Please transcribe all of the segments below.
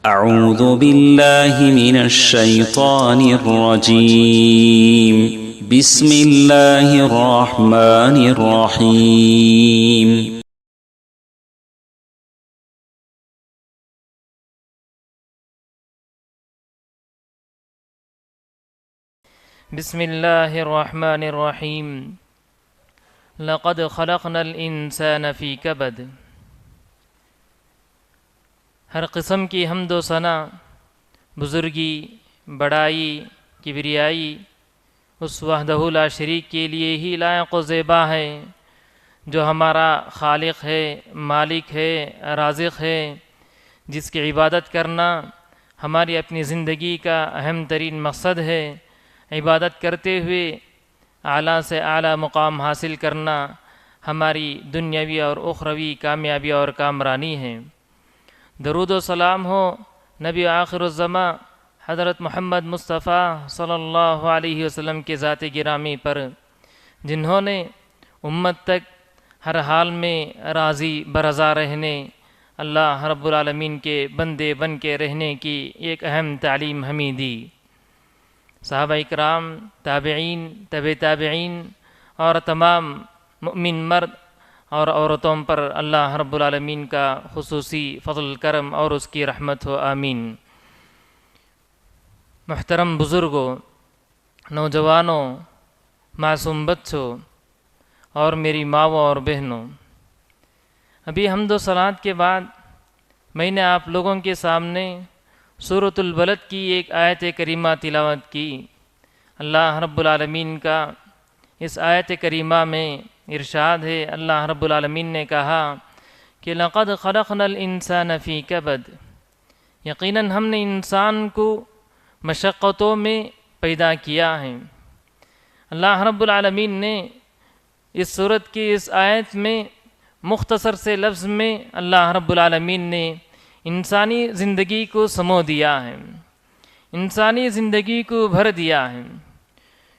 أعوذ بالله من الشيطان الرجيم. بسم الله الرحمن الرحيم. بسم اللہ الرحمن الرحیم. لقد خلقنا الانسان فی کبد. ہر قسم کی حمد و ثنا، بزرگی، بڑائی، کبریائی اس وحدہ لا شریک کے لیے ہی لائق و زیبا ہے، جو ہمارا خالق ہے، مالک ہے، رازق ہے، جس کی عبادت کرنا ہماری اپنی زندگی کا اہم ترین مقصد ہے۔ عبادت کرتے ہوئے اعلیٰ سے اعلیٰ مقام حاصل کرنا ہماری دنیاوی اور اخروی کامیابی اور کامرانی ہے۔ درود و سلام ہو نبی آخر الزماں حضرت محمد مصطفیٰ صلی اللہ علیہ وسلم کے ذات گرامی پر، جنہوں نے امت تک ہر حال میں راضی برضا رہنے، اللہ رب العالمین کے بندے بن کے رہنے کی ایک اہم تعلیم ہمیں دی۔ صحابہ اکرام، تابعین، تبع تابعین اور تمام مؤمن مرد اور عورتوں پر اللہ رب العالمین کا خصوصی فضل کرم اور اس کی رحمت ہو، آمین۔ محترم بزرگوں، نوجوانوں، معصوم بچوں اور میری ماؤں اور بہنوں، ابھی حمد و صلوات کے بعد میں نے آپ لوگوں کے سامنے سورۃ البلد کی ایک آیت کریمہ تلاوت کی۔ اللہ رب العالمین کا اس آیت کریمہ میں ارشاد ہے، اللہ رب العالمین نے کہا کہ لَقَدْ خَلَقْنَا الْإِنسَانَ فِي كَبَدٍ، یقیناً ہم نے انسان کو مشقتوں میں پیدا کیا ہے۔ اللہ رب العالمین نے اس سورت کی اس آیت میں مختصر سے لفظ میں اللہ رب العالمین نے انسانی زندگی کو سمو دیا ہے، انسانی زندگی کو بھر دیا ہے۔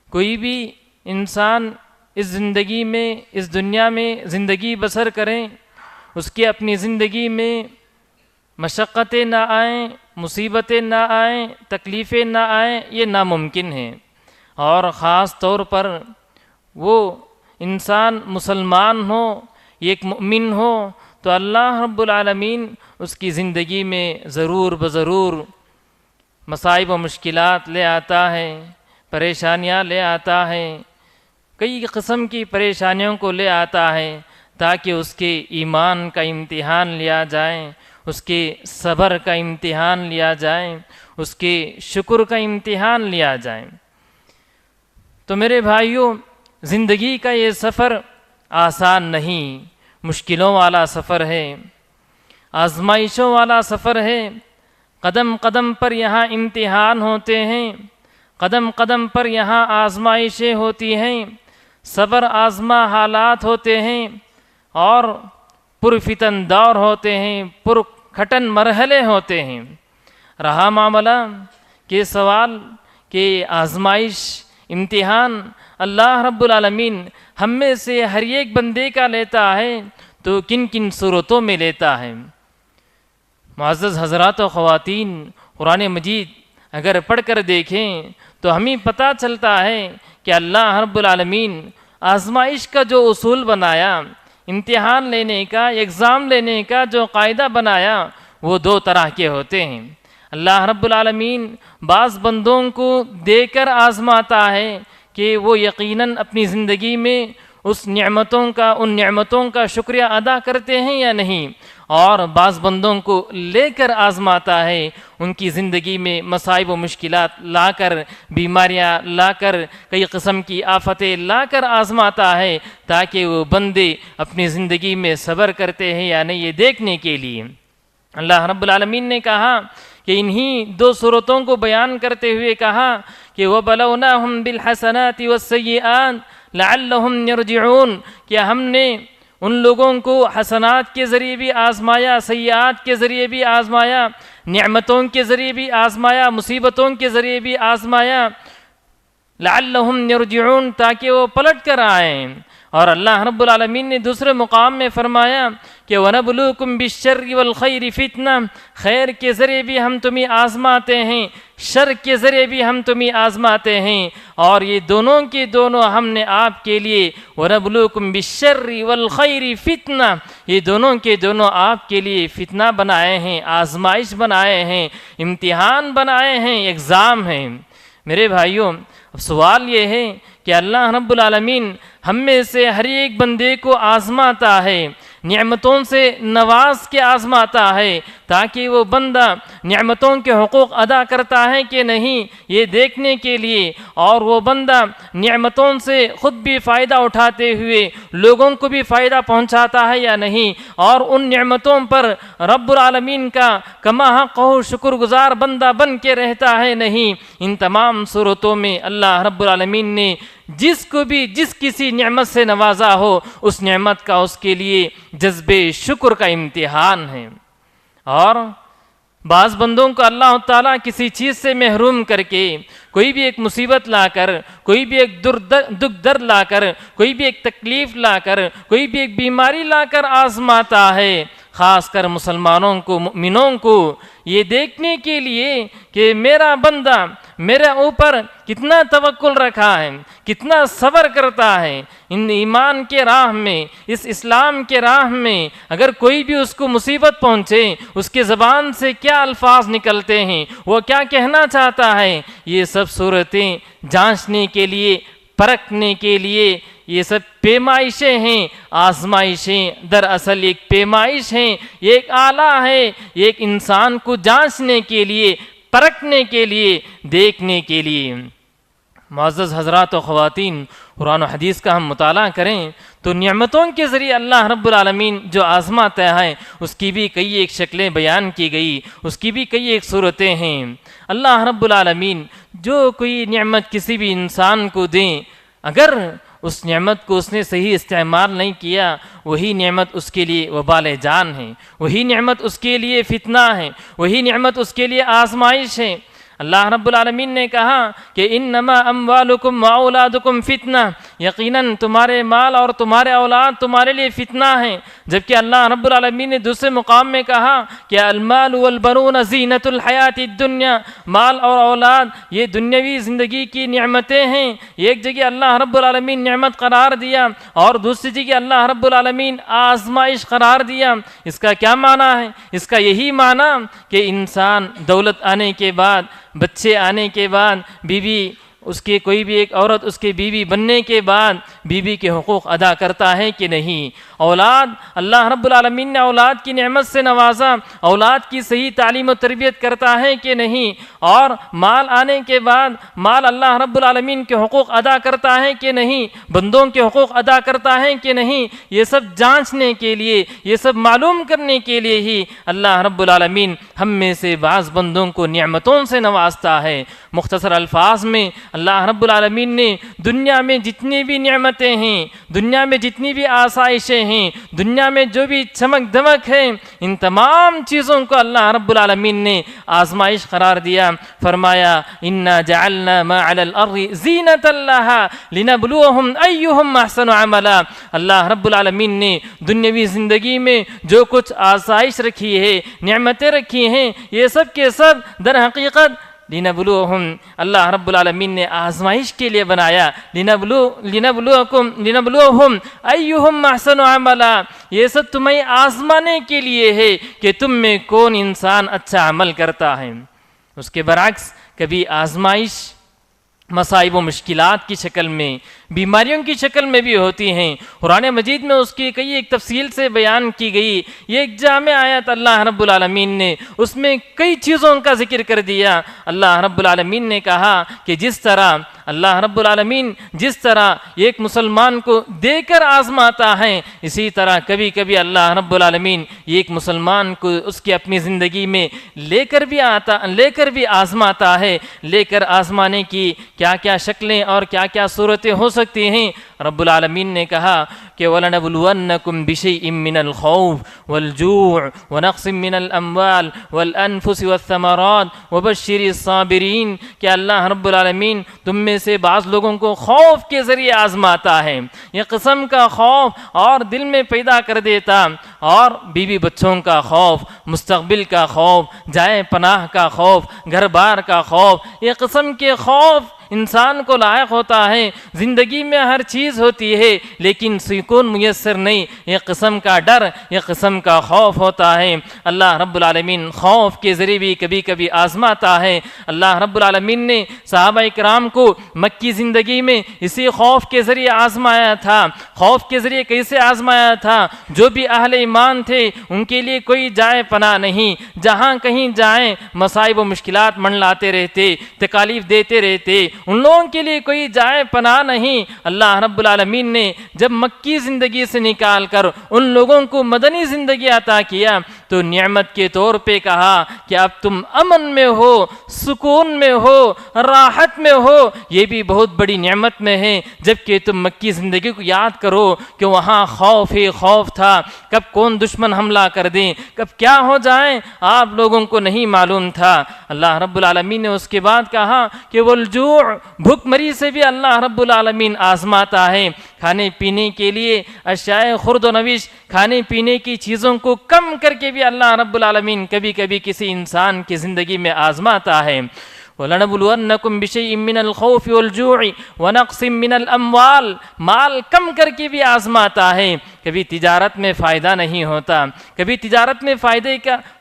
کوئی بھی انسان اس زندگی میں، اس دنیا میں زندگی بسر کریں، اس کی اپنی زندگی میں مشقتیں نہ آئیں، مصیبتیں نہ آئیں، تکلیفیں نہ آئیں، یہ ناممکن ہے۔ اور خاص طور پر وہ انسان مسلمان ہو، ایک مؤمن ہو، تو اللہ رب العالمین اس کی زندگی میں ضرور بضرور مصائب و مشکلات لے آتا ہے، پریشانیاں لے آتا ہے، کئی قسم کی پریشانیوں کو لے آتا ہے، تاکہ اس کے ایمان کا امتحان لیا جائے، اس کے صبر کا امتحان لیا جائے، اس کے شکر کا امتحان لیا جائے۔ تو میرے بھائیوں، زندگی کا یہ سفر آسان نہیں، مشکلوں والا سفر ہے، آزمائشوں والا سفر ہے۔ قدم قدم پر یہاں امتحان ہوتے ہیں، قدم قدم پر یہاں آزمائشیں ہوتی ہیں، صبر آزما حالات ہوتے ہیں، اور پرفتن دور ہوتے ہیں، پرکھٹن مرحلے ہوتے ہیں۔ رہا معاملہ کہ سوال کہ آزمائش، امتحان اللہ رب العالمین ہم میں سے ہر ایک بندے کا لیتا ہے، تو کن کن صورتوں میں لیتا ہے؟ معزز حضرات و خواتین، قرآن مجید اگر پڑھ کر دیکھیں تو ہمیں پتہ چلتا ہے کہ اللہ رب العالمین آزمائش کا جو اصول بنایا، امتحان لینے کا، ایگزام لینے کا جو قاعدہ بنایا، وہ دو طرح کے ہوتے ہیں۔ اللہ رب العالمین بعض بندوں کو دے کر آزماتا ہے کہ وہ یقیناً اپنی زندگی میں ان نعمتوں کا شکریہ ادا کرتے ہیں یا نہیں، اور بعض بندوں کو لے کر آزماتا ہے، ان کی زندگی میں مصائب و مشکلات لا کر، بیماریاں لا کر، کئی قسم کی آفتیں لا کر آزماتا ہے، تاکہ وہ بندے اپنی زندگی میں صبر کرتے ہیں یا نہیں، یہ دیکھنے کے لیے۔ اللہ رب العالمین نے کہا کہ انہی دو صورتوں کو بیان کرتے ہوئے کہا کہ وَبَلَوْنَاهُمْ بِالْحَسَنَاتِ وَالسَّيِّئَاتِ لَعَلَّهُمْ يَرْجِعُونَ، کیا ہم نے ان لوگوں کو حسنات کے ذریعے بھی آزمایا، سیئات کے ذریعے بھی آزمایا، نعمتوں کے ذریعے بھی آزمایا، مصیبتوں کے ذریعے بھی آزمایا، لعلہم یرجعون، تاکہ وہ پلٹ کر آئیں۔ اور اللہ رب العالمین نے دوسرے مقام میں فرمایا کہ وَنَبْلُوكُمْ بِالشَّرِّ وَالْخَيْرِ فِتْنَةً، خیر کے ذریعے بھی ہم تمہیں آزماتے ہیں، شر کے ذریعے بھی ہم تمہیں آزماتے ہیں، اور یہ دونوں کے دونوں ہم نے آپ کے لیے وَنَبْلُوكُمْ بِالشَّرِّ وَالْخَيْرِ فِتْنَةً، یہ دونوں کے دونوں آپ کے لیے فتنہ بنائے ہیں، آزمائش بنائے ہیں، امتحان بنائے ہیں، ایگزام ہیں۔ میرے بھائیوں، اب سوال یہ ہے کہ اللہ رب العالمین ہم میں سے ہر ایک بندے کو آزماتا ہے، نعمتوں سے نواز کے آزماتا ہے، تاکہ وہ بندہ نعمتوں کے حقوق ادا کرتا ہے کہ نہیں یہ دیکھنے کے لیے، اور وہ بندہ نعمتوں سے خود بھی فائدہ اٹھاتے ہوئے لوگوں کو بھی فائدہ پہنچاتا ہے یا نہیں، اور ان نعمتوں پر رب العالمین کا کما حق ہو شکر گزار بندہ بن کے رہتا ہے نہیں۔ ان تمام صورتوں میں اللہ رب العالمین نے جس کو بھی جس کسی نعمت سے نوازا ہو، اس نعمت کا اس کے لیے جذب شکر کا امتحان ہے۔ اور بعض بندوں کو اللہ تعالیٰ کسی چیز سے محروم کر کے، کوئی بھی ایک مصیبت لا کر، کوئی بھی ایک دکھ درد لا کر، کوئی بھی ایک تکلیف لا کر، کوئی بھی ایک بیماری لا کر آزماتا ہے، خاص کر مسلمانوں کو، مؤمنوں کو، یہ دیکھنے کے لیے کہ میرا بندہ میرے اوپر کتنا توکل رکھا ہے، کتنا صبر کرتا ہے ان ایمان کے راہ میں، اس اسلام کے راہ میں۔ اگر کوئی بھی اس کو مصیبت پہنچے، اس کے زبان سے کیا الفاظ نکلتے ہیں، وہ کیا کہنا چاہتا ہے، یہ سب صورتیں جانچنے کے لیے، پرکھنے کے لیے، یہ سب پیمائشیں ہیں، آزمائشیں دراصل ایک پیمائش ہیں، یہ ایک آلہ ہے، یہ ایک انسان کو جانچنے کے لیے، پرکھنے کے لیے، دیکھنے کے لیے۔ معزز حضرات و خواتین، قرآن و حدیث کا ہم مطالعہ کریں تو نعمتوں کے ذریعے اللہ رب العالمین جو آزماتا ہے، اس کی بھی کئی ایک شکلیں بیان کی گئی، اس کی بھی کئی ایک صورتیں ہیں۔ اللہ رب العالمین جو کوئی نعمت کسی بھی انسان کو دیں، اگر اس نعمت کو اس نے صحیح استعمال نہیں کیا، وہی نعمت اس کے لیے وبال جان ہے، وہی نعمت اس کے لیے فتنہ ہے، وہی نعمت اس کے لیے آزمائش ہے۔ اللہ رب العالمین نے کہا کہ انما اموالکم واولادکم فتنہ، یقیناً تمہارے مال اور تمہارے اولاد تمہارے لیے فتنہ ہیں۔ جبکہ اللہ رب العالمین نے دوسرے مقام میں کہا کہ المال والبنون زینت الحیات الدنیا، مال اور اولاد یہ دنیاوی زندگی کی نعمتیں ہیں۔ ایک جگہ اللہ رب العالمین نعمت قرار دیا اور دوسری جگہ اللہ رب العالمین آزمائش قرار دیا۔ اس کا کیا معنی ہے؟ اس کا یہی معنی کہ انسان دولت آنے کے بعد، بچے آنے کے بعد، بیوی اس کے کوئی بھی ایک عورت اس کے بیوی بننے کے بعد بیوی کے حقوق ادا کرتا ہے کہ نہیں۔ اولاد، اللہ رب العالمین نے اولاد کی نعمت سے نوازا، اولاد کی صحیح تعلیم و تربیت کرتا ہے کہ نہیں۔ اور مال آنے کے بعد مال اللہ رب العالمین کے حقوق ادا کرتا ہے کہ نہیں، بندوں کے حقوق ادا کرتا ہے کہ نہیں، یہ سب جانچنے کے لیے، یہ سب معلوم کرنے کے لیے ہی اللہ رب العالمین ہم میں سے بعض بندوں کو نعمتوں سے نوازتا ہے۔ مختصر الفاظ میں اللہ رب العالمین نے دنیا میں جتنی بھی نعمتیں ہیں، دنیا میں جتنی بھی آسائشیں ہیں، دنیا میں جو بھی چمک دمک ہے، ان تمام چیزوں کو اللہ رب العالمین نے آزمائش قرار دیا۔ فرمایا انا جعلنا ما علی الارض زینۃ لها لنبلوہم ایہم احسن عملا۔ اللہ رب العالمین نے دنیاوی زندگی میں جو کچھ آسائش رکھی ہے، نعمتیں رکھی ہیں، یہ سب کے سب در حقیقت لنبلوہم، اللہ رب العالمین نے آزمائش کے لیے بنایا۔ لنبلوہم ایہم احسن عملا، یہ سب تمہیں آزمانے کے لیے ہے کہ تم میں کون انسان اچھا عمل کرتا ہے۔ اس کے برعکس کبھی آزمائش مصائب و مشکلات کی شکل میں، بیماریوں کی شکل میں بھی ہوتی ہیں۔ قرآن مجید میں اس کی کئی ایک تفصیل سے بیان کی گئی۔ یہ ایک جامع آیت اللہ رب العالمین نے اس میں کئی چیزوں کا ذکر کر دیا۔ اللہ رب العالمین نے کہا کہ جس طرح اللہ رب العالمین جس طرح ایک مسلمان کو دے کر آزماتا ہے، اسی طرح کبھی کبھی اللہ رب العالمین ایک مسلمان کو اس کی اپنی زندگی میں لے کر بھی آزماتا ہے۔ لے کر آزمانے کی کیا کیا شکلیں اور کیا کیا صورتیں ہو سکتی ہیں؟ رب العالمین نے کہا کہ وَلَنَبْلُوَنَّكُمْ بِشَيْءٍ مِّنَ الْخَوْفِ وَالْجُوعِ وَنَقْصٍ مِّنَ الْأَمْوَالِ وَالْأَنفُسِ وَالثَّمَرَاتِ وَبَشِّرِ الصَّابِرِينَ کہ اللہ رب العالمین تم میں سے بعض لوگوں کو خوف کے ذریعے آزماتا ہے، یہ قسم کا خوف اور دل میں پیدا کر دیتا، اور بیوی بچوں کا خوف، مستقبل کا خوف، جائے پناہ کا خوف، گھر بار کا خوف، یہ قسم کے خوف انسان کو لاحق ہوتا ہے۔ زندگی میں ہر چیز ہوتی ہے لیکن سکون میسر نہیں، یہ قسم کا ڈر، یہ قسم کا خوف ہوتا ہے۔ اللہ رب العالمین خوف کے ذریعے بھی کبھی کبھی آزماتا ہے۔ اللہ رب العالمین نے صحابہ کرام کو مکی زندگی میں اسی خوف کے ذریعے آزمایا تھا۔ خوف کے ذریعے کیسے آزمایا تھا؟ جو بھی اہل ایمان تھے ان کے لیے کوئی جائے پناہ نہیں، جہاں کہیں جائیں مصائب و مشکلات منڈلاتے رہتے، تکالیف دیتے رہتے، ان لوگوں کے لیے کوئی جائے پناہ نہیں۔ اللہ رب العالمین نے جب مکی زندگی سے نکال کر ان لوگوں کو مدنی زندگی عطا کیا تو نعمت کے طور پہ کہا کہ اب تم امن میں ہو، سکون میں ہو، راحت میں ہو، یہ بھی بہت بڑی نعمت میں ہے۔ جبکہ تم مکی زندگی کو یاد کرو کہ وہاں خوف ہی خوف تھا، کب کون دشمن حملہ کر دیں، کب کیا ہو جائیں آپ لوگوں کو نہیں معلوم تھا۔ اللہ رب العالمین نے اس کے بعد کہا کہ والجوع، بھوک مری سے بھی اللہ رب العالمین آزماتا ہے۔ کھانے پینے کے لیے اشیاء خرد و نوش، کھانے پینے کی چیزوں کو کم کر کے بھی اللہ رب العالمین کبھی کبھی کسی انسان کی زندگی میں آزماتا ہے۔ وَلَنَبْلُوَنَّكُمْ بِشَيْءٍ مِّنَ الْخَوْفِ وَالْجُوعِ وَنَقْصٍ مِّنَ الْأَمْوَالِ، مال کم کر کے بھی آزماتا ہے۔ کبھی تجارت میں فائدہ نہیں ہوتا، کبھی تجارت میں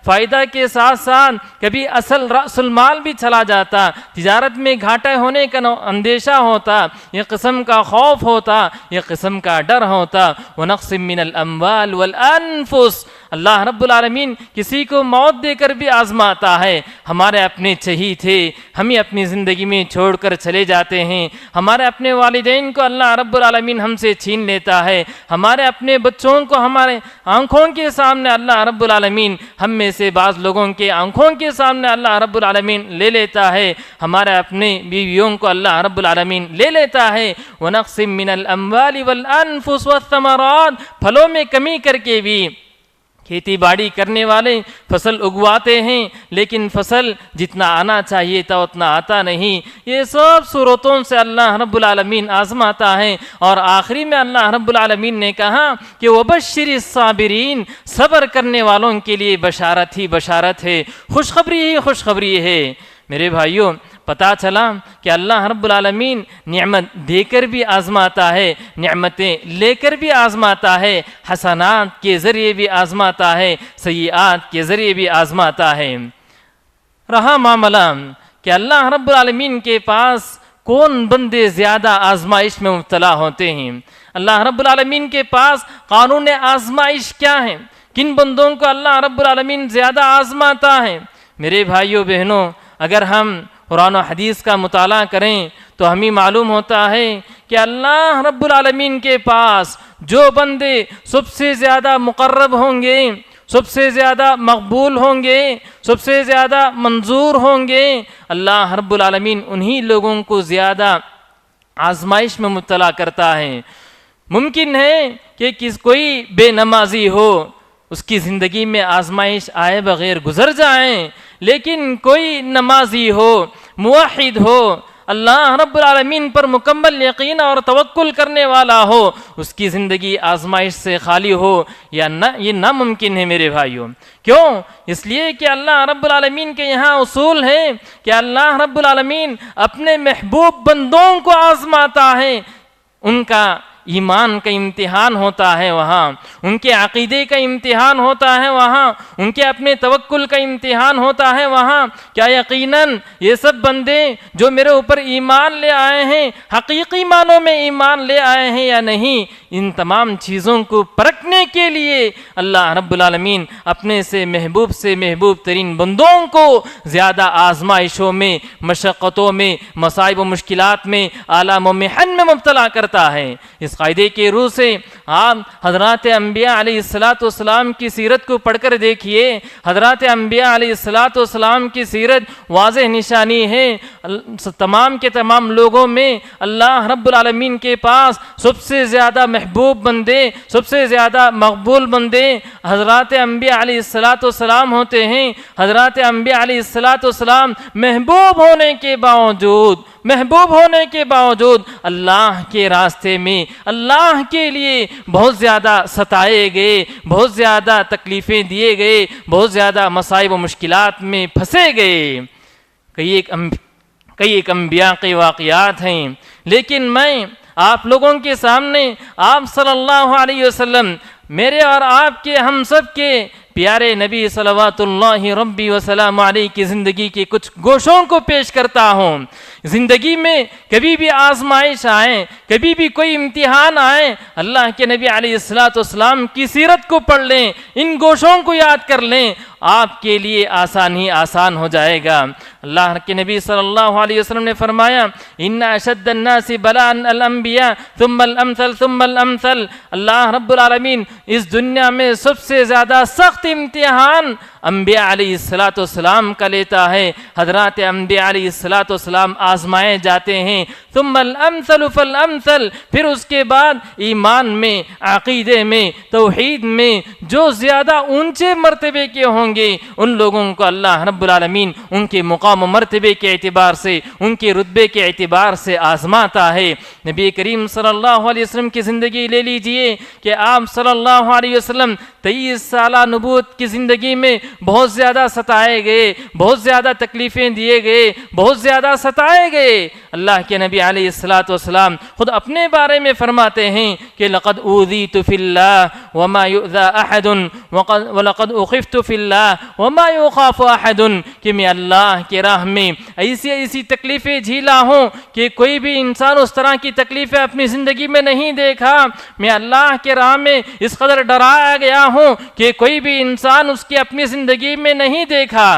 فائدہ کے ساتھ ساتھ کبھی رأس المال بھی چلا جاتا، تجارت میں گھاٹا ہونے کا اندیشہ ہوتا، یہ قسم کا خوف ہوتا، یہ قسم کا ڈر ہوتا۔ وَنَقْصٍ مِّنَ الْأَمْوَالِ وَالْأَنفُسِ، اللہ رب العالمین کسی کو موت دے کر بھی آزماتا ہے۔ ہمارے اپنے چہی تھے، ہمیں اپنی زندگی میں چھوڑ کر چلے جاتے ہیں، ہمارے اپنے والدین کو اللہ رب العالمین ہم سے چھین لیتا ہے، ہمارے اپنے بچوں کو ہمارے آنکھوں کے سامنے اللہ رب العالمین، ہم میں سے بعض لوگوں کے آنکھوں کے سامنے اللہ رب العالمین لے لیتا ہے، ہمارے اپنے بیویوں کو اللہ رب العالمین لے لیتا ہے۔ وَنَقْصٍ مِّنَ الْأَمْوَالِ وَالْأَنفُسِ وَالثَّمَرَاتِ، پھلوں میں کمی کر کے بھی کھیتی باڑی کرنے والے فصل اگواتے ہیں لیکن فصل جتنا آنا چاہیے تھا اتنا آتا نہیں۔ یہ سب صورتوں سے اللہ رب العالمین آزماتا ہے۔ اور آخری میں اللہ رب العالمین نے کہا کہ وَبَشِّرِ الصَّابِرِينَ، صبر کرنے والوں کے لیے بشارت ہی بشارت ہے، خوشخبری ہی خوشخبری ہے۔ میرے بھائیوں، پتہ چلا کہ اللہ رب العالمین نعمت دے کر بھی آزماتا ہے، نعمتیں لے کر بھی آزماتا ہے، حسنات کے ذریعے بھی آزماتا ہے، سیئات کے ذریعے بھی آزماتا ہے۔ رہا معاملہ کہ اللہ رب العالمین کے پاس کون بندے زیادہ آزمائش میں مبتلا ہوتے ہیں، اللہ رب العالمین کے پاس قانون آزمائش کیا ہے، کن بندوں کو اللہ رب العالمین زیادہ آزماتا ہے۔ میرے بھائیوں بہنوں، اگر ہم قرآن و حدیث کا مطالعہ کریں تو ہمیں معلوم ہوتا ہے کہ اللہ رب العالمین کے پاس جو بندے سب سے زیادہ مقرب ہوں گے، سب سے زیادہ مقبول ہوں گے، سب سے زیادہ منظور ہوں گے، اللہ رب العالمین انہی لوگوں کو زیادہ آزمائش میں مبتلا کرتا ہے۔ ممکن ہے کہ کوئی بے نمازی ہو، اس کی زندگی میں آزمائش آئے بغیر گزر جائیں، لیکن کوئی نمازی ہو، موحد ہو، اللہ رب العالمین پر مکمل یقین اور توکل کرنے والا ہو، اس کی زندگی آزمائش سے خالی ہو یا نہ، یہ ناممکن ہے میرے بھائیوں۔ کیوں؟ اس لیے کہ اللہ رب العالمین کے یہاں اصول ہے کہ اللہ رب العالمین اپنے محبوب بندوں کو آزماتا ہے، ان کا ایمان کا امتحان ہوتا ہے وہاں، ان کے عقیدے کا امتحان ہوتا ہے وہاں، ان کے اپنے توکل کا امتحان ہوتا ہے وہاں۔ کیا یقیناً یہ سب بندے جو میرے اوپر ایمان لے آئے ہیں حقیقی معنوں میں ایمان لے آئے ہیں یا نہیں؟ ان تمام چیزوں کو پرکھنے کے لیے اللہ رب العالمین اپنے سے محبوب ترین بندوں کو زیادہ آزمائشوں میں، مشقتوں میں، مصائب و مشکلات میں، آلام و محن میں مبتلا کرتا ہے۔ اس قاعدے کے روح سے آپ حضرات انبیاء علیہ السلام کی سیرت کو پڑھ کر دیکھیے. حضرات انبیاء علیہ السلام کی سیرت واضح نشانی ہے. تمام کے تمام لوگوں میں اللہ رب العالمین کے پاس سب سے زیادہ محبوب بندے، سب سے زیادہ مقبول بندے حضرات انبیاء علیہ السلام ہوتے ہیں. حضرات انبیاء علیہ السلام محبوب ہونے کے باوجود اللہ کے راستے میں اللہ کے لیے بہت زیادہ ستائے گئے، بہت زیادہ تکلیفیں دیے گئے، بہت زیادہ مصائب و مشکلات میں پھنسے گئے. کئی ایک انبیاء کے واقعات ہیں، لیکن میں آپ لوگوں کے سامنے آپ صلی اللہ علیہ وسلم، میرے اور آپ کے، ہم سب کے پیارے نبی صلوات اللہ ربی وسلام علیہ کی زندگی کے کچھ گوشوں کو پیش کرتا ہوں. زندگی میں کبھی بھی آزمائش آئے، کبھی بھی کوئی امتحان آئے، اللہ کے نبی علیہ السلام کی سیرت کو پڑھ لیں، ان گوشوں کو یاد کر لیں، آپ کے لیے آسان ہو جائے گا. اللہ کے نبی صلی اللہ علیہ وسلم نے فرمایا ان اشد الناس بلاء الانبیاء ثم الامثل ثم الامثل. اللہ رب العالمین اس دنیا میں سب سے زیادہ سخت امتحان انبیاء علیہ السلام کا لیتا ہے. حضرات انبیاء علیہ السلام آزمائے جاتے ہیں. ثم الامثل فالامثل، پھر اس کے بعد ایمان میں، عقیدے میں، توحید میں جو زیادہ اونچے مرتبے کے ہوں گے ان لوگوں کو اللہ رب العالمین ان کے مقام و مرتبے کے اعتبار سے، ان کے رتبے کے اعتبار سے آزماتا ہے. نبی کریم صلی اللہ علیہ وسلم کی زندگی لے لیجئے کہ آپ صلی اللہ علیہ وسلم 23 سالہ نبوت کی زندگی میں بہت زیادہ ستائے گئے، بہت زیادہ تکلیفیں دیے گئے، بہت زیادہ ستائے گئے. اللہ کے نبی علیہ السلام خود اپنے بارے میں فرماتے ہیں کہ لقد اوذیت فی اللہ وما یؤذی احد ولقد اخفت فی اللہ وما یخاف احد، کہ میں اللہ کے راہ میں ایسی تکلیفیں جھیلا ہوں کہ کوئی بھی انسان اس طرح کی تکلیفیں اپنی زندگی میں نہیں دیکھا. میں اللہ کے راہ میں اس قدر ڈرایا گیا ہوں کہ کوئی بھی انسان اس کی اپنی زندگی میں نہیں دیکھا.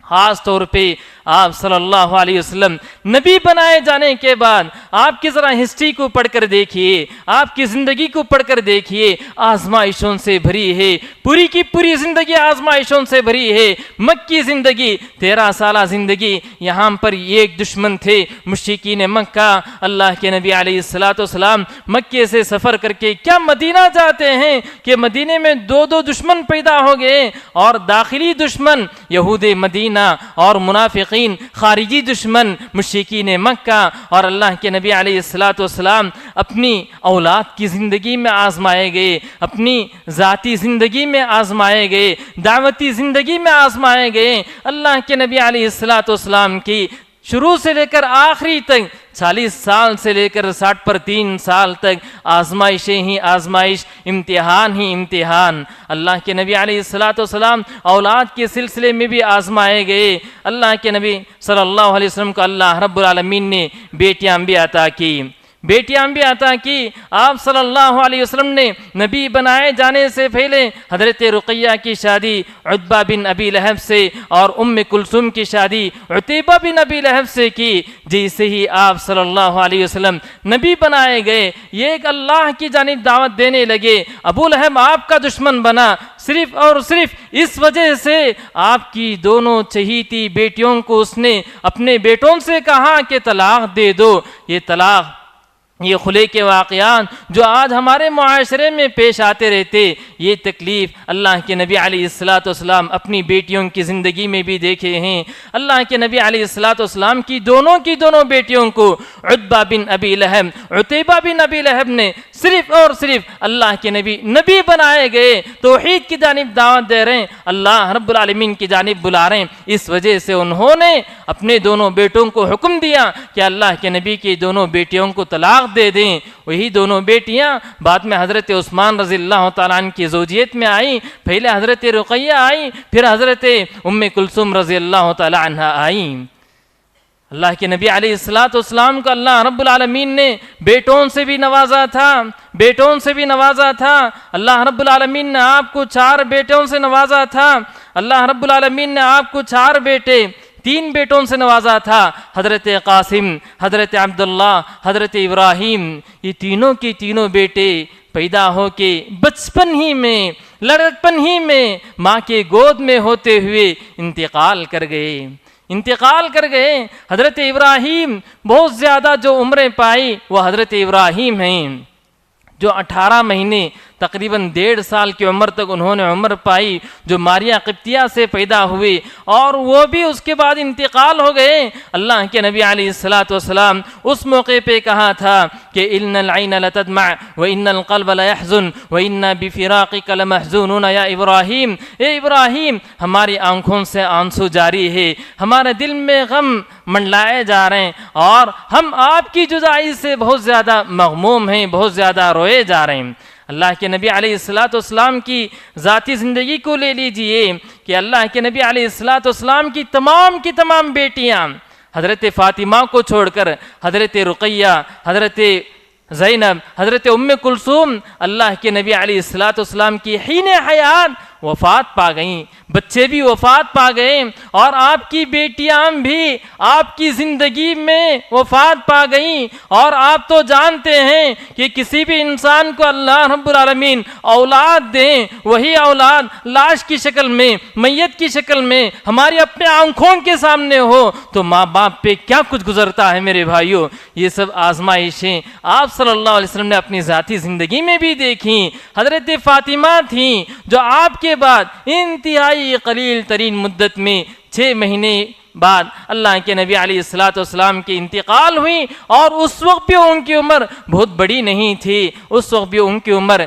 خاص طور پہ آپ صلی اللہ علیہ وسلم نبی بنائے جانے کے بعد آپ کی ذرا ہسٹری کو پڑھ کر دیکھیے، آپ کی زندگی کو پڑھ کر دیکھیے، آزمائشوں سے بھری ہے، پوری کی پوری زندگی آزمائشوں سے بھری ہے. مکی زندگی، 13 سالہ زندگی، یہاں پر ایک دشمن تھے مشرکین مکہ. اللہ کے نبی علیہ السلام مکے سے سفر کر کے کیا مدینہ جاتے ہیں کہ مدینے میں دو دشمن پیدا ہو گئے، اور داخلی دشمن یہود مدینہ اور منافقین، خارجی دشمن مشرکین مکہ. اور اللہ کے نبی علیہ السلام اپنی اولاد کی زندگی میں آزمائے گئے، اپنی ذاتی زندگی میں آزمائے گئے، دعوتی زندگی میں آزمائے گئے. اللہ کے نبی علیہ السلام کی شروع سے لے کر آخری تک 40 سال سے لے کر 60 پر 3 سال تک آزمائشیں ہی آزمائش، امتحان ہی امتحان. اللہ کے نبی علیہ السلام اولاد کے سلسلے میں بھی آزمائے گئے. اللہ کے نبی صلی اللہ علیہ وسلم کو اللہ رب العالمین نے بیٹیاں بھی عطا کی. آپ صلی اللہ علیہ وسلم نے نبی بنائے جانے سے پہلے حضرت رقیہ کی شادی عتبہ بن ابی لہب سے اور ام کلثوم کی شادی عتیبہ بن ابی لہب سے کی. جیسے ہی آپ صلی اللہ علیہ وسلم نبی بنائے گئے، یہ ایک اللہ کی جانب دعوت دینے لگے. ابو لہب آپ کا دشمن بنا صرف اور صرف اس وجہ سے آپ کی دونوں چہیتی بیٹیوں کو اس نے اپنے بیٹوں سے کہا کہ طلاق دے دو. یہ طلاق، یہ خلے کے واقعات جو آج ہمارے معاشرے میں پیش آتے رہتے، یہ تکلیف اللہ کے نبی علیہ السلام اپنی بیٹیوں کی زندگی میں بھی دیکھے ہیں. اللہ کے نبی علیہ السلام کی دونوں بیٹیوں کو عتبہ بن ابی لہب، عتیبہ بن ابی لہب نے صرف اور صرف اللہ کے نبی بنائے گئے، توحید کی جانب دعوت دے رہے ہیں، اللہ رب العالمین کی جانب بلا رہے ہیں. اس وجہ سے انہوں نے اپنے دونوں بیٹوں کو حکم دیا کہ اللہ کے نبی کی دونوں بیٹیوں کو طلاق دے دیں. وہی دونوں بیٹیاں بعد میں حضرت عثمان رضی اللہ تعالیٰ عنہ کی زوجیت میں آئیں. پہلے حضرت رقیہ آئیں، پھر حضرت ام کلثوم رضی اللہ تعالیٰ عنہ آئیں. اللہ کے نبی علیہ السلام کو اللہ رب العالمین نے بیٹوں سے بھی نوازا تھا. اللہ رب العالمین نے آپ کو 4 بیٹوں سے نوازا تھا. اللہ رب العالمین نے آپ کو 4 بیٹے، تین بیٹوں سے نوازا تھا، حضرت قاسم، حضرت عبداللہ، حضرت ابراہیم۔ یہ تینوں کے تینوں بیٹے پیدا ہو کے بچپن ہی میں، لڑکپن ہی میں ماں کے گود میں ہوتے ہوئے انتقال کر گئے۔ حضرت ابراہیم بہت زیادہ جو عمریں پائی وہ حضرت ابراہیم ہیں، جو 18 مہینے تقریباً 1.5 سال کی عمر تک انہوں نے عمر پائی، جو ماریہ قبطیہ سے پیدا ہوئے، اور وہ بھی اس کے بعد انتقال ہو گئے۔ اللہ کے نبی علیہ السلام اس موقع پہ کہا تھا کہ ان العین لتدمع وان القلب لیحزن وانا بفراقک لمحزونون یا ابراہیم، اے ابراہیم ہماری آنکھوں سے آنسو جاری ہے، ہمارے دل میں غم منڈلائے جا رہے ہیں، اور ہم آپ کی جدائی سے بہت زیادہ مغموم ہیں، بہت زیادہ روئے جا رہے ہیں۔ اللہ کے نبی علیہ السلام کی ذاتی زندگی کو لے لیجئے کہ اللہ کے نبی علیہ السلام کی تمام بیٹیاں حضرت فاطمہ کو چھوڑ کر حضرت رقیہ، حضرت زینب، حضرت ام کلثوم اللہ کے نبی علیہ السلام کی حین حیات وفات پا گئیں، بچے بھی وفات پا گئے، اور آپ کی بیٹیاں بھی آپ کی زندگی میں وفات پا گئیں۔ اور آپ تو جانتے ہیں کہ کسی بھی انسان کو اللہ رب العالمین اولاد دیں، وہی اولاد لاش کی شکل میں، میت کی شکل میں ہماری اپنے آنکھوں کے سامنے ہو تو ماں باپ پہ کیا کچھ گزرتا ہے میرے بھائیوں۔ یہ سب آزمائشیں آپ صلی اللہ علیہ وسلم نے اپنی ذاتی زندگی میں بھی دیکھیں۔ حضرت فاطمہ تھیں جو آپ کے بعد انتہائی قلیل ترین مدت میں 6 مہینے بعد اللہ کے نبی علیہ السلام کی انتقال ہوئی، اور اس وقت بھی ان کی عمر بہت بڑی نہیں تھی، اس وقت بھی ان کی عمر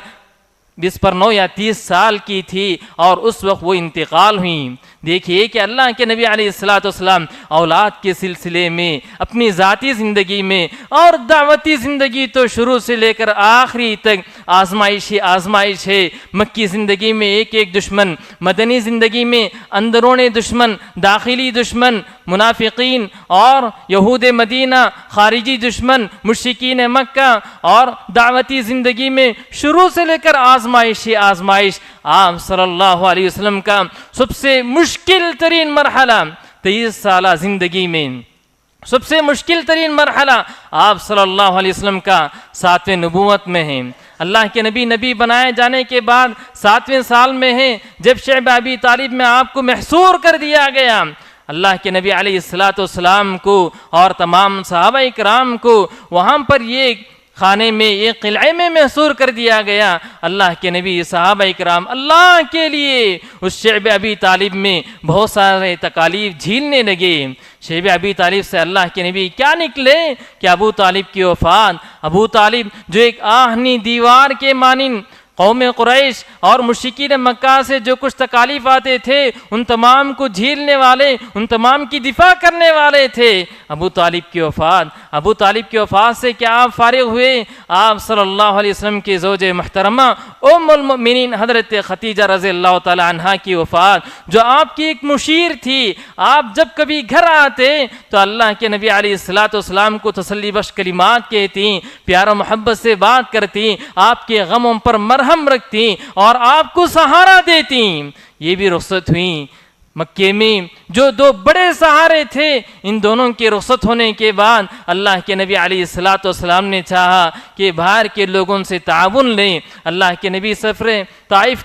29 یا 30 سال کی تھی، اور اس وقت وہ انتقال ہوئیں۔ دیکھیے کہ اللہ کے نبی علیہ السلام اولاد کے سلسلے میں اپنی ذاتی زندگی میں اور دعوتی زندگی تو شروع سے لے کر آخری تک آزمائش ہے۔ مکی زندگی میں ایک دشمن، مدنی زندگی میں اندرون دشمن، داخلی دشمن، منافقین اور یہود مدینہ، خارجی دشمن، مشرکین مکہ، اور دعوتی زندگی میں شروع سے لے کر آزمائش آپ صلی اللہ علیہ وسلم کا سب سے مشکل ترین مرحلہ 23 سالہ زندگی میں، سب سے مشکل ترین مرحلہ آپ صلی اللہ علیہ وسلم کا 7ویں نبوت میں ہے۔ اللہ کے نبی بنائے جانے کے بعد 7ویں سال میں ہے جب شعب ابی طالب میں آپ کو محصور کر دیا گیا۔ اللہ کے نبی علیہ السلام کو اور تمام صحابہ کرام کو وہاں پر یہ خانے میں، ایک قلعے میں محصور کر دیا گیا۔ اللہ کے نبی صحابہ کرام اللہ کے لیے اس شعب ابی طالب میں بہت سارے تکالیف جھیلنے لگے۔ شعب ابی طالب سے اللہ کے نبی کیا نکلے کہ ابو طالب کی وفات، ابو طالب جو ایک آہنی دیوار کے مانند قوم قریش اور مشرکین مکہ سے جو کچھ تکالیف آتے تھے ان تمام کو جھیلنے والے، ان تمام کی دفاع کرنے والے تھے۔ ابو طالب کی وفات سے کیا آپ فارغ ہوئے؟ آپ صلی اللہ علیہ وسلم کی زوج محترمہ ام المؤمنین حضرت خدیجہ رضی اللہ تعالی عنہا کی وفات، جو آپ کی ایک مشیر تھی۔ آپ جب کبھی گھر آتے تو اللہ کے نبی علیہ السلام کو تسلی بخش کلمات کہتی، پیار و محبت سے بات کرتی، آپ کے غموں پر مرہم رکھتی اور آپ کو سہارا دیتی۔ یہ بھی رخصت ہوئیں۔ مکے میں جو 2 بڑے سہارے تھے، ان دونوں کے رخصت ہونے کے بعد اللہ کے نبی علیہ السلام نے چاہا کہ باہر کے لوگوں سے تعاون لیں۔ اللہ کے نبی سفر طائف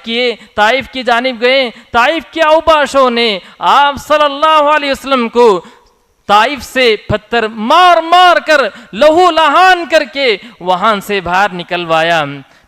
کی جانب گئے۔ طائف کے اوباشوں نے آپ صلی اللہ علیہ وسلم کو طائف سے پتھر مار کر لہو لہان کر کے وہاں سے باہر نکلوایا۔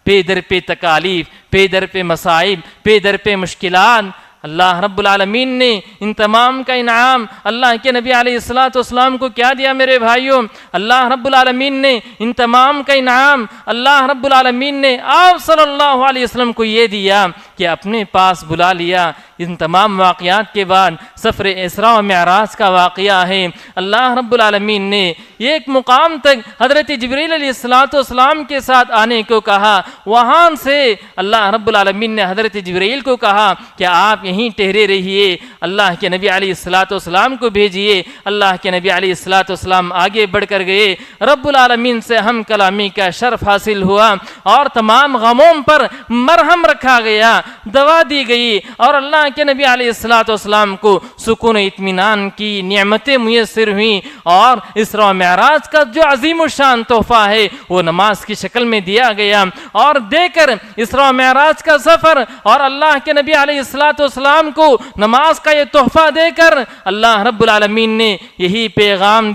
پے در پہ تکالیف، پے در پہ مصائب، پے در پہ مشکلات، اللہ رب العالمین نے ان تمام کا انعام اللہ کے نبی علیہ السلام کو کیا دیا میرے بھائیوں؟ اللہ رب العالمین نے ان تمام کا انعام اللہ رب العالمین نے آپ صلی اللہ علیہ وسلم کو یہ دیا کہ اپنے پاس بلا لیا۔ ان تمام واقعات کے بعد سفر اسراء و معراج کا واقعہ ہے۔ اللہ رب العالمین نے ایک مقام تک حضرت جبریل علیہ السلام کے ساتھ آنے کو کہا۔ وہاں سے اللہ رب العالمین نے حضرت جبریل کو کہا کہ آپ یہیں ٹھہرے رہیے، اللہ کے نبی علیہ السلام کو بھیجیے۔ اللہ کے نبی علیہ السلام آگے بڑھ کر گئے۔ رب العالمین سے ہم کلامی کا شرف حاصل ہوا اور تمام غموں پر مرہم رکھا گیا۔ دوا دی گئی اور اللہ کے نبی علیہ الصلوۃ والسلام کو سکون و اطمینان کی نعمتیں میسر ہوئیں، اور اسراء و معراج کا جو عظیم الشان تحفہ ہے وہ نماز کی شکل میں دیا گیا، اور دے کر اسراء و معراج کا سفر اور اللہ کے نبی علیہ الصلوۃ والسلام کو نماز کا یہ تحفہ دے کر اللہ رب العالمین نے یہی پیغام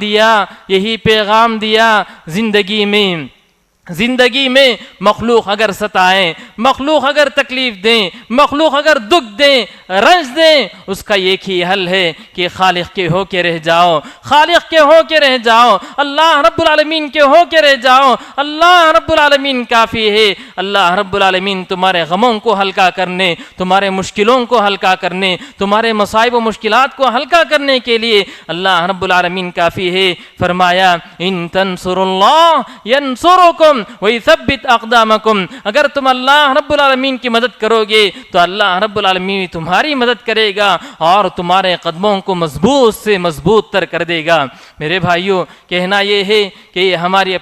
دیا زندگی میں مخلوق اگر ستائیں، مخلوق اگر تکلیف دیں، مخلوق اگر دکھ دیں، رنج دیں، اس کا ایک ہی حل ہے کہ خالق کے ہو کے رہ جاؤ، خالق کے ہو کے رہ جاؤ، اللہ رب العالمین کے ہو کے رہ جاؤ، اللہ رب العالمین کافی ہے۔ اللہ رب العالمین تمہارے غموں کو ہلکا کرنے، تمہارے مشکلوں کو ہلکا کرنے، تمہارے مصائب و مشکلات کو ہلکا کرنے کے لیے اللہ رب العالمین کافی ہے۔ فرمایا ان تنصروا اللہ ینصرکم وَيَثَبِّتْ أَقْدَامَكُمْ، اگر تم اللہ رب العالمین کی مدد کرو گے تو اللہ رب العالمین تمہاری مدد کرے گا اور تمہارے قدموں کو مضبوط سے مضبوط تر کر دے گا۔ میرے بھائیوں، کہنا یہ ہے کہ یہ ہماری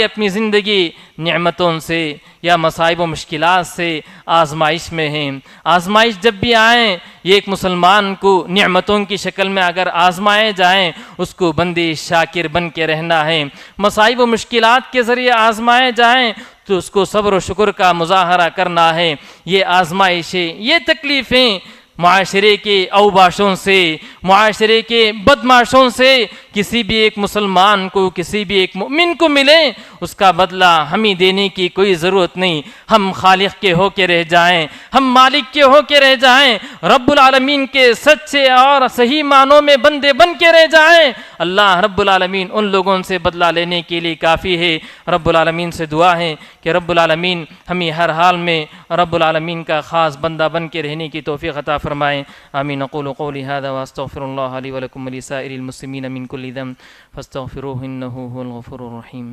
اپنی زندگی نعمتوں سے یا مصائب و مشکلات سے آزمائش میں ہیں۔ آزمائش جب بھی آئیں، یہ ایک مسلمان کو نعمتوں کی شکل میں اگر آزمائے جائیں، اس کو بندے شاکر بن کے رہنا ہے۔ مصائب و مشکلات کے ذریعے آزمائے جائیں تو اس کو صبر و شکر کا مظاہرہ کرنا ہے۔ یہ آزمائشیں، یہ تکلیفیں معاشرے کے اوباشوں سے، معاشرے کے بدماشوں سے کسی بھی ایک مسلمان کو، کسی بھی ایک مومن کو ملے، اس کا بدلہ ہمیں دینے کی کوئی ضرورت نہیں۔ ہم خالق کے ہو کے رہ جائیں، ہم مالک کے ہو کے رہ جائیں، رب العالمین کے سچے اور صحیح معنوں میں بندے بن کے رہ جائیں، اللہ رب العالمین ان لوگوں سے بدلہ لینے کے لیے کافی ہے۔ رب العالمین سے دعا ہے کہ رب العالمین ہمیں ہر حال میں رب العالمین کا خاص بندہ بن کے رہنے کی توفیق عطا فرمائیں۔ آمین۔ اقول قولی هذا واستغفر الله لي ولكم ولسائر المسلمين من كل ذنب فاستغفروه انه هو الغفور الرحيم۔